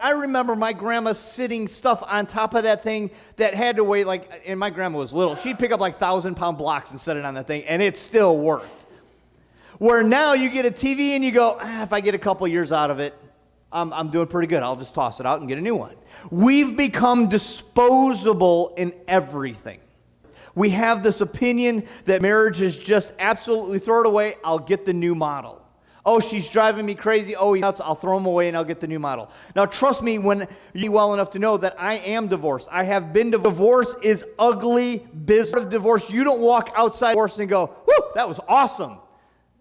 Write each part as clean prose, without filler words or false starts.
I remember my grandma sitting stuff on top of that thing that had to weigh and my grandma was little. She'd pick up 1,000-pound blocks and set it on that thing, and it still worked. Where now you get a TV and you go, if I get a couple years out of it, I'm doing pretty good. I'll just toss it out and get a new one. We've become disposable in everything. We have this opinion that marriage is just absolutely throw it away. I'll get the new model. Oh, she's driving me crazy. Oh, he's nuts. I'll throw him away and I'll get the new model. Now, trust me when you're well enough to know that I am divorced. I have been divorced. Divorce is ugly business. Divorce, you don't walk outside divorce and go, whoo, that was awesome.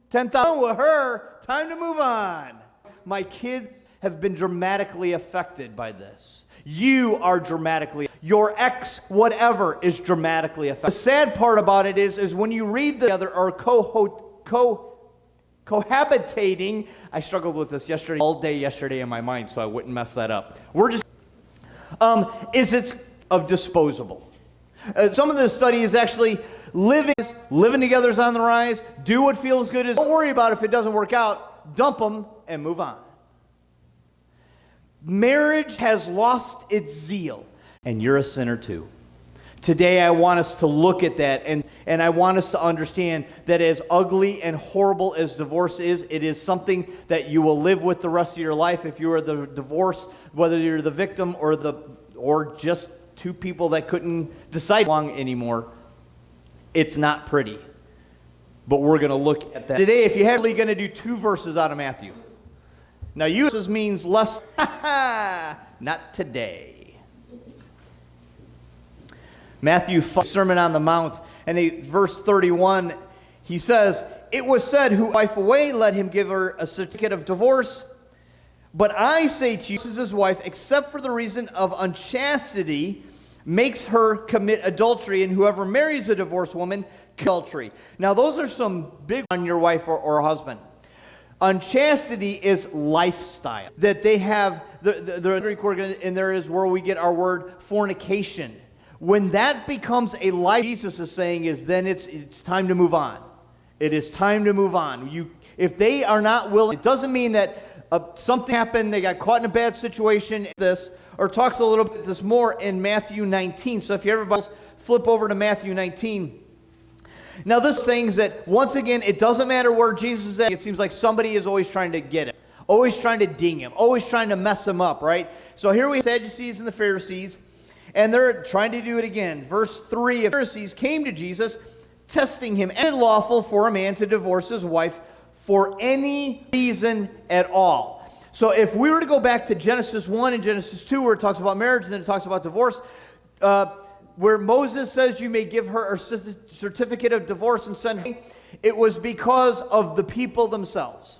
10,000 with her. Time to move on. My kids have been dramatically affected by this. You are dramatically, your ex whatever is dramatically affected. The sad part about it is when you read the other or cohabitating, I struggled with this yesterday, all day yesterday in my mind, so I wouldn't mess that up. We're just, it's of disposable. Some of the study is actually living together is on the rise. Do what feels good. Don't worry about if it doesn't work out. Dump them and move on. Marriage has lost its zeal, and you're a sinner too. Today I want us to look at that, and I want us to understand that as ugly and horrible as divorce is, it is something that you will live with the rest of your life if you are the divorce, whether you're the victim or just two people that couldn't decide long anymore. It's not pretty. But we're going to look at that. Today, if you're going to do 2 verses out of Matthew. Now, uses means less. Not today. Matthew 5, Sermon on the Mount, and verse 31, he says, "It was said, who wife away, let him give her a certificate of divorce. But I say to you, this is his wife, except for the reason of unchastity, makes her commit adultery, and whoever marries a divorced woman, adultery." Now, those are some big on your wife or husband. Unchastity is lifestyle. That they have, the Greek word in there is where we get our word fornication. When that becomes a life, Jesus is saying is then it's time to move on. It is time to move on. If they are not willing, it doesn't mean that something happened, they got caught in a bad situation, or talks a little bit this more in Matthew 19. So if you ever flip over to Matthew 19. Now this thing is that, once again, it doesn't matter where Jesus is at. It seems like somebody is always trying to get him, always trying to ding him, always trying to mess him up, right? So here we have the Sadducees and the Pharisees, and they're trying to do it again. Verse 3 of the Pharisees came to Jesus, testing him, "Is it lawful for a man to divorce his wife for any reason at all?" So if we were to go back to Genesis 1 and Genesis 2, where it talks about marriage and then it talks about divorce, where Moses says you may give her a certificate of divorce and send her, it was because of the people themselves.